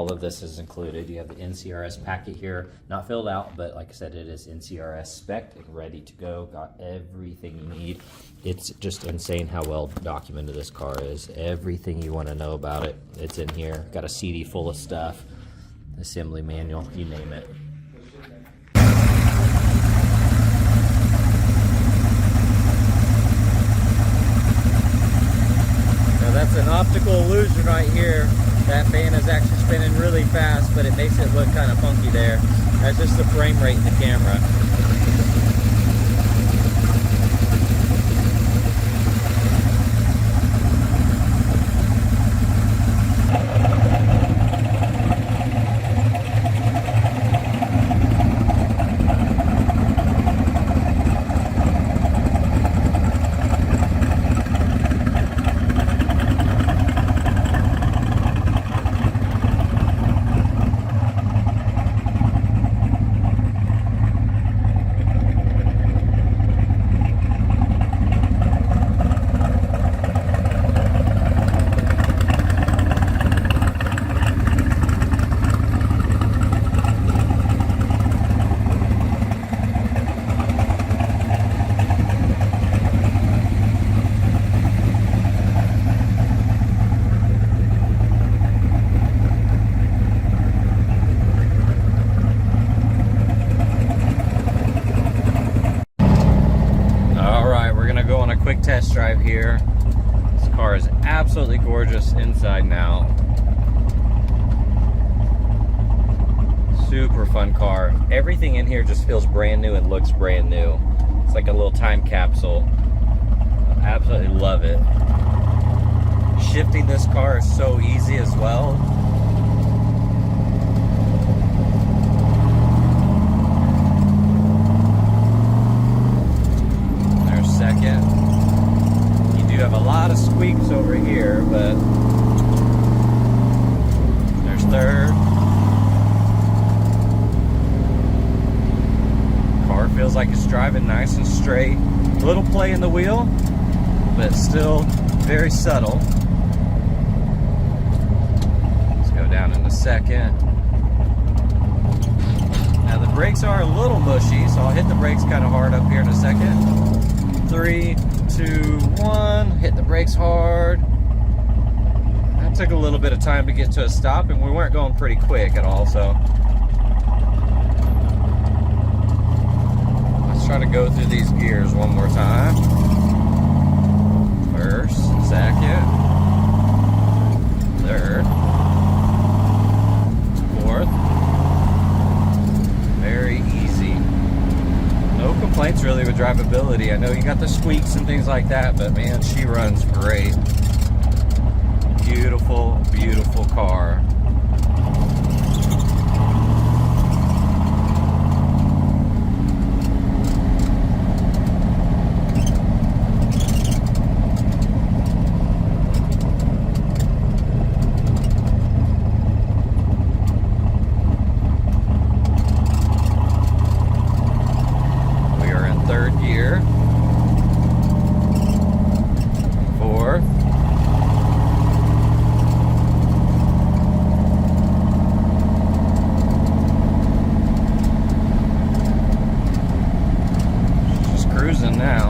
all of this is included. You have the NCRS packet here, not filled out, but like I said, it is NCRS spec and ready to go. Got everything you need. It's just insane how well documented this car is. Everything you want to know about it, it's in here. Got a CD full of stuff, assembly manual, you name it. Now that's an optical illusion right here. That fan is actually spinning really fast, but it makes it look kind of funky there. That's just the frame rate in the camera. Quick test drive here. This car is absolutely gorgeous inside and out. Super fun car. Everything in here just feels brand new and looks brand new. It's like a little time capsule. I absolutely love it. Shifting this car is so easy as well. There's second. You have a lot of squeaks over here, but there's third. Car feels like it's driving nice and straight. A little play in the wheel, but still very subtle. Let's go down into second. Now the brakes are a little mushy, so I'll hit the brakes kind of hard up here in a second. 3, 2, 1, hit the brakes hard. That took a little bit of time to get to a stop, and we weren't going pretty quick at all, so let's try to go through these gears one more time. First, second, third, fourth. Very easy. No complaints really with drivability. I know you got the squeaks and things like that, but man, she runs great. Beautiful, beautiful car. Third gear, fourth, just cruising now.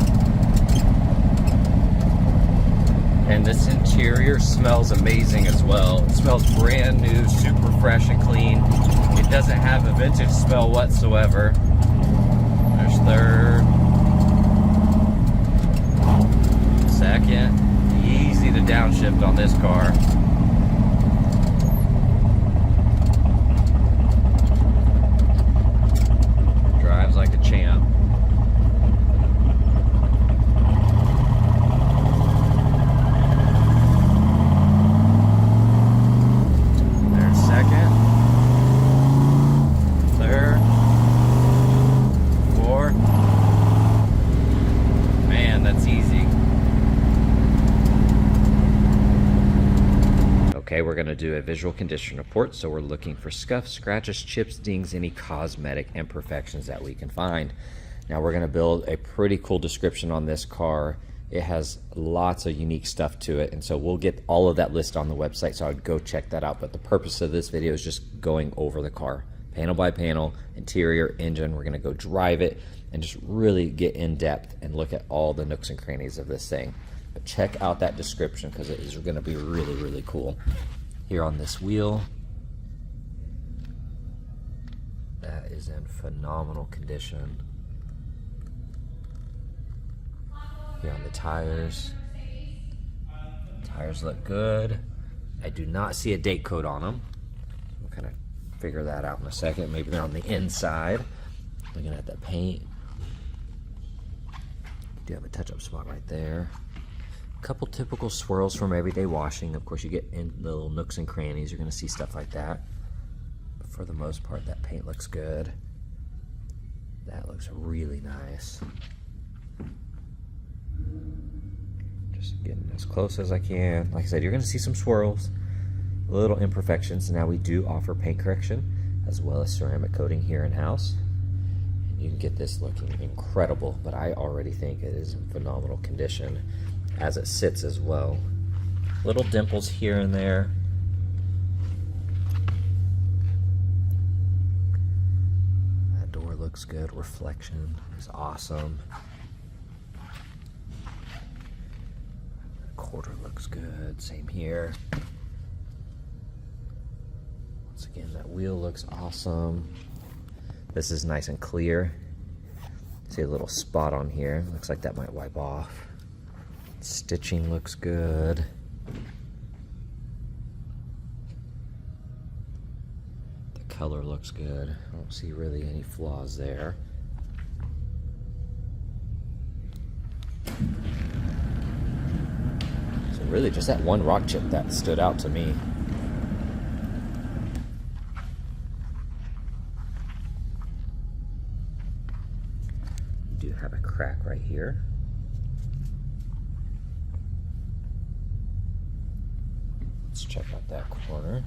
And this interior smells amazing as well. It smells brand new, super fresh and clean. It doesn't have a vintage smell whatsoever. There's third, second. Easy to downshift on this car. Drives like a champ. There's second, third, fourth. Man, that's easy. Okay, we're going to do a visual condition report, so we're looking for scuffs, scratches, chips, dings, any cosmetic imperfections that we can find. Now we're going to build a pretty cool description on this car It has lots of unique stuff to it, and so we'll get all of that list on the website, so I would go check that out. But the purpose of this video is just going over the car, panel by panel, interior, engine. We're gonna go drive it and just really get in depth and look at all the nooks and crannies of this thing. But check out that description because it is gonna be really, really cool. Here on this wheel, that is in phenomenal condition. Here on the tires look good. I do not see a date code on them. We'll kind of figure that out in a second. Maybe they're on the inside. Looking at the paint, do have a touch-up spot right there. A couple typical swirls from everyday washing. Of course, you get in the little nooks and crannies, you're going to see stuff like that. But for the most part, that paint looks good. That looks really nice. Just getting as close as I can. Like I said, you're going to see some swirls, little imperfections. Now we do offer paint correction as well as ceramic coating here in-house. You can get this looking incredible, but I already think it is in phenomenal condition as it sits as well. Little dimples here and there. That door looks good. Reflection is awesome. Quarter looks good. Same here. Once again, that wheel looks awesome. This is nice and clear. See a little spot on here. Looks like that might wipe off. Stitching looks good. The color looks good. I don't see really any flaws there. So really just that one rock chip that stood out to me. You do have a crack right here. Let's check out that corner.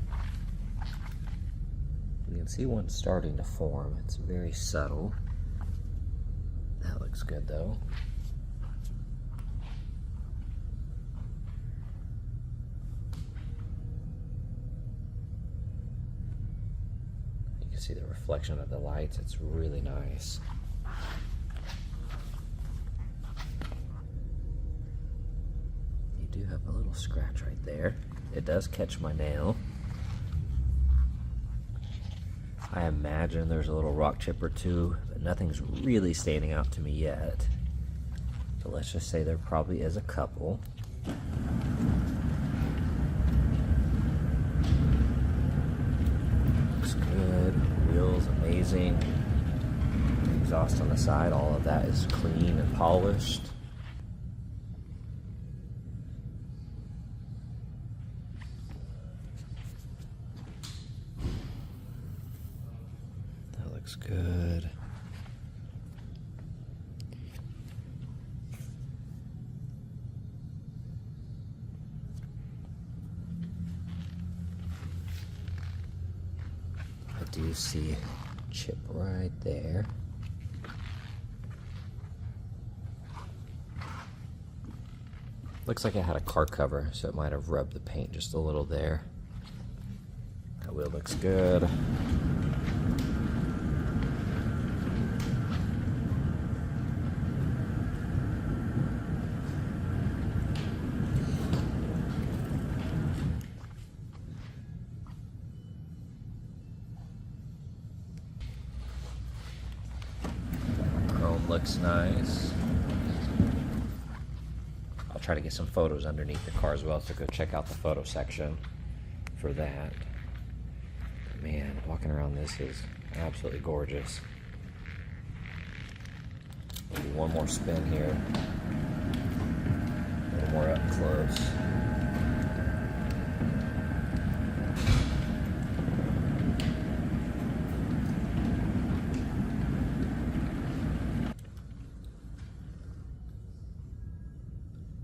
You can see one starting to form. It's very subtle. That looks good though. You can see the reflection of the lights. It's really nice. You do have a little scratch right there. It does catch my nail. I imagine there's a little rock chip or two, but nothing's really standing out to me yet. So let's just say there probably is a couple. Looks good. Wheels amazing. Exhaust on the side, all of that is clean and polished. Looks good. I do see a chip right there. Looks like it had a car cover, so it might have rubbed the paint just a little there. That wheel looks good. Looks nice. I'll try to get some photos underneath the car as well, so go check out the photo section for that. But man, walking around this is absolutely gorgeous. Maybe one more spin here. A little more up close.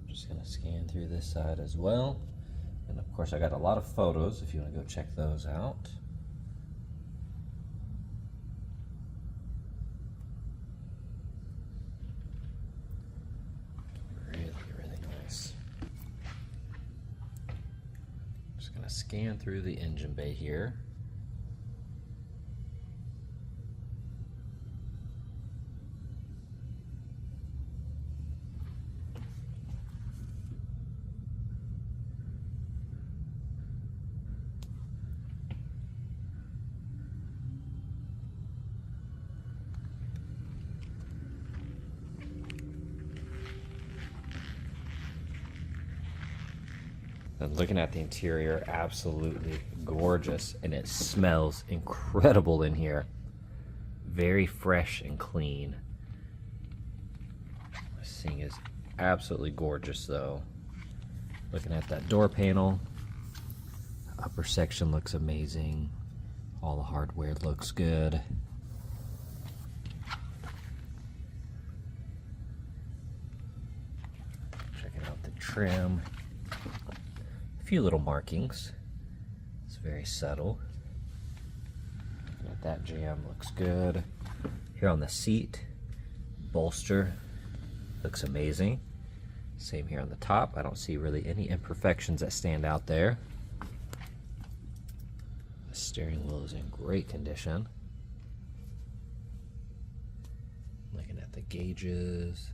Just gonna scan through this side as well. And of course I got a lot of photos if you want to go check those out. Really, gonna scan through the engine bay here. And looking at the interior, absolutely gorgeous, and it smells incredible in here. Very fresh and clean. This thing is absolutely gorgeous though. Looking at that door panel, upper section looks amazing. All the hardware looks good. Checking out the trim. A few little markings. It's very subtle. That jam looks good. Here on the seat, bolster looks amazing. Same here on the top. I don't see really any imperfections that stand out there. The steering wheel is in great condition. Looking at the gauges.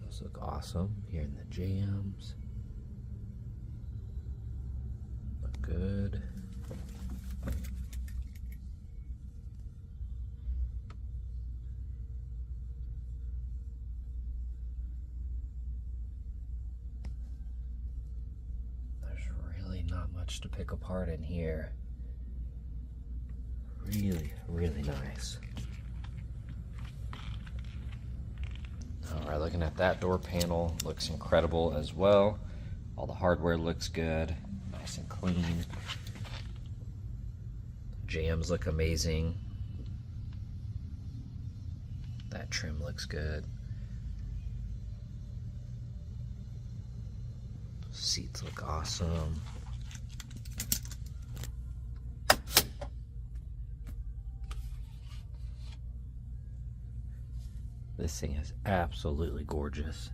Those look awesome. Here in the jams. Look good. Not much to pick apart in here. Really, really nice. Alright, looking at that door panel, looks incredible as well. All the hardware looks good, nice and clean. Jams look amazing. That trim looks good. Seats look awesome. This thing is absolutely gorgeous.